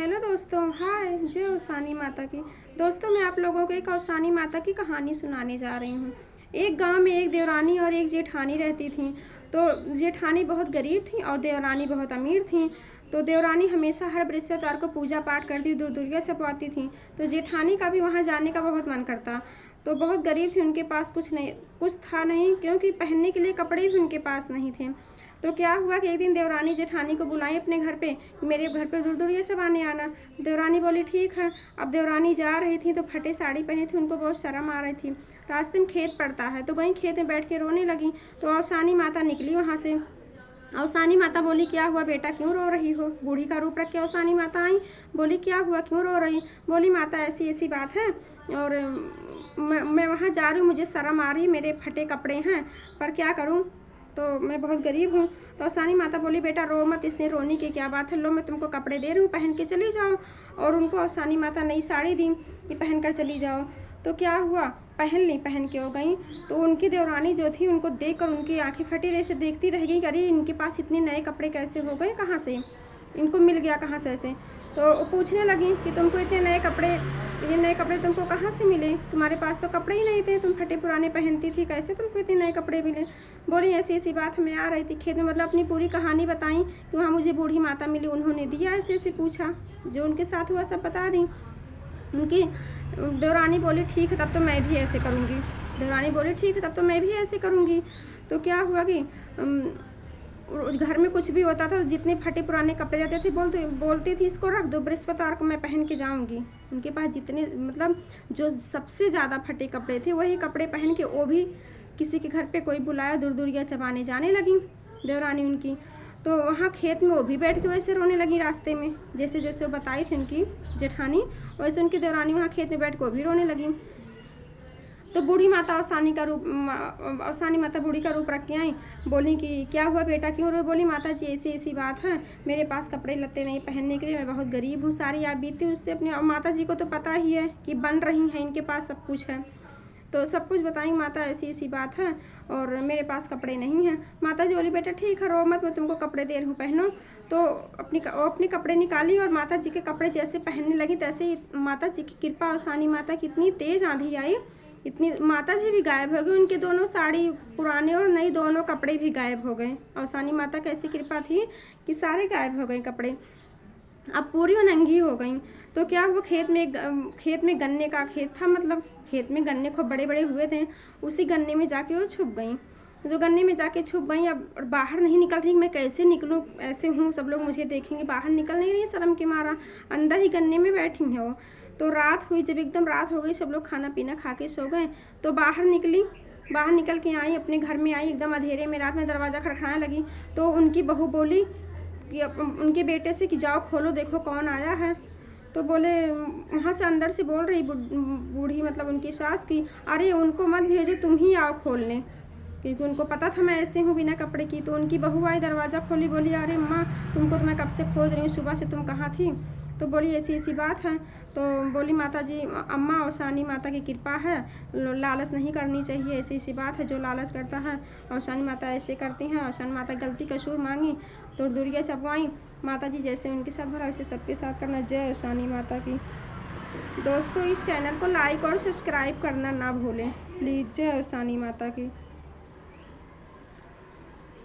Hello दोस्तों, हाय, जय औसानी माता की। दोस्तों, मैं आप लोगों को एक औसानी माता की कहानी सुनाने जा रही हूँ। एक गांव में एक देवरानी और एक जेठानी रहती थीं। तो जेठानी बहुत गरीब थी और देवरानी बहुत अमीर थी। तो देवरानी हमेशा हर बृहस्पतिवार को पूजा पाठ करती, दूध दुर्गा छपवाती थी। तो जेठानी का भी वहाँ जाने का बहुत मन करता। तो बहुत गरीब थी, उनके पास कुछ था नहीं, क्योंकि पहनने के लिए कपड़े भी उनके पास नहीं थे। तो क्या हुआ कि एक दिन देवरानी जेठानी को बुलाई अपने घर पे, मेरे घर पे दूध दुर्गा चबाने आना। देवरानी बोली ठीक है। अब देवरानी जा रही थी तो फटे साड़ी पहनी थी, उनको बहुत शर्म आ रही थी। रास्ते में खेत पड़ता है तो वहीं खेत में बैठ के रोने लगी। तो औसानी माता निकली वहाँ से। औसानी माता बोली क्या हुआ बेटा, क्यों रो रही हो? बूढ़ी का रूप रख के औसानी माता आई। बोली क्या हुआ, क्यों रो रही? बोली माता ऐसी ऐसी बात है, और मैं वहाँ जा रही हूँ, मुझे शर्म आ रही, मेरे फटे कपड़े हैं, पर क्या करूँ, तो मैं बहुत गरीब हूँ। तो औसानी माता बोली बेटा रो मत, इसमें रोने की क्या बात है, लो मैं तुमको कपड़े दे रही हूँ, पहन के चली जाओ। और उनको औसानी माता नई साड़ी दी कि पहन कर चली जाओ। तो क्या हुआ, पहन ली, पहन के हो गई। तो उनकी देवरानी जो थी उनको देख कर उनकी आंखें फटी रही से देखती रह गई, अरे इनके पास इतने नए कपड़े कैसे हो गए, कहाँ से इनको मिल गया, कहाँ से ऐसे। तो पूछने लगी कि तुमको इतने नए कपड़े, ये नए कपड़े तुमको कहाँ से मिले? तुम्हारे पास तो कपड़े ही नहीं थे, तुम फटे पुराने पहनती थी, कैसे तुमको इतने नए कपड़े मिले? बोली ऐसी ऐसी बात, मैं आ रही थी खेत में, मतलब अपनी पूरी कहानी बताई कि वहाँ मुझे बूढ़ी माता मिली, उन्होंने दिया, ऐसे ऐसे पूछा, जो उनके साथ हुआ सब बता दी। उनकी देवरानी बोली ठीक है तब तो मैं भी ऐसे करूँगी। देवरानी बोली ठीक है तब तो मैं भी ऐसे करूँगी। तो क्या हुआ कि घर में कुछ भी होता था, जितने फटे पुराने कपड़े रहते थे बोलती थी इसको रख दो, बृहस्पतिवार को मैं पहन के जाऊंगी। उनके पास जितने मतलब जो सबसे ज़्यादा फटे कपड़े थे वही कपड़े पहन के वो भी किसी के घर पे कोई बुलाया, दूध दुर्गा चबाने जाने लगी देवरानी उनकी। तो वहाँ खेत में वो भी बैठ के वैसे रोने लगी रास्ते में, जैसे जैसे वो बताई थी उनकी जेठानी, वैसे उनकी देवरानी वहाँ खेत में बैठ के वो भी रोने लगी। तो बूढ़ी माता औसानी माता बूढ़ी का रूप रख के आई। बोली कि क्या हुआ बेटा, क्यों रो? बोली माता जी ऐसी ऐसी बात है, मेरे पास कपड़े लत्ते नहीं पहनने के लिए, मैं बहुत गरीब हूँ, सारी आप बीती उससे अपने, और माता जी को तो पता ही है कि बन रही हैं, इनके पास सब कुछ है। तो सब कुछ बताएंगे माता ऐसी ऐसी बात है और मेरे पास कपड़े नहीं हैं। माता जी बोली बेटा ठीक है रो मत, मैं तुमको कपड़े दे रही हूँ, पहनो। तो अपने कपड़े निकाली और माता जी के कपड़े जैसे पहनने लगी तैसे ही माता जी की कृपा, औसानी माता की इतनी तेज़ आंधी आई, इतनी माता जी भी गायब हो गई, उनके दोनों साड़ी पुराने और नई दोनों कपड़े भी गायब हो गए। औसानी माता की ऐसी कृपा थी कि सारे गायब हो गए कपड़े, अब पूरी और नंगी हो गई। तो क्या हुआ, खेत में गन्ने का खेत था, मतलब खेत में गन्ने खूब बड़े बड़े हुए थे, उसी गन्ने में जाके वो छुप गई। जो गन्ने में जाके छुप गई, अब बाहर नहीं निकल रही, मैं कैसे निकलूँ, ऐसे हूँ, सब लोग मुझे देखेंगे, बाहर निकल नहीं रही शर्म के मारा, अंदर ही गन्ने में बैठी हैं वो। तो रात हुई, जब एकदम रात हो गई, सब लोग खाना पीना खा के सो गए, तो बाहर निकली, बाहर निकल के आई, अपने घर में आई, एकदम अंधेरे में रात में दरवाज़ा खड़खड़ाने लगी। तो उनकी बहू बोली कि उनके बेटे से कि जाओ खोलो देखो कौन आया है। तो बोले, वहाँ से अंदर से बोल रही बूढ़ी मतलब उनकी सास की, अरे उनको मत भेजो, तुम ही आओ खोलने, क्योंकि उनको पता था मैं ऐसे हूँ बिना कपड़े की। तो उनकी बहू आई, दरवाज़ा खोली, बोली अरे माँ तुमको तो मैं कब से खोज रही हूँ, सुबह से तुम कहाँ थी? तो बोली ऐसी ऐसी बात है। तो बोली माता जी, अम्मा औसानी माता की कृपा है, लालच नहीं करनी चाहिए, ऐसी ऐसी बात है, जो लालच करता है औसानी माता ऐसे करती हैं। औसानी माता गलती कसूर मांगी तो दुर्गा चपवाई, माता जी जैसे उनके साथ भरा वैसे सबके साथ करना। जय औसानी माता की। दोस्तों, इस चैनल को लाइक और सब्सक्राइब करना ना भूलें प्लीज़। जय औसानी माता की।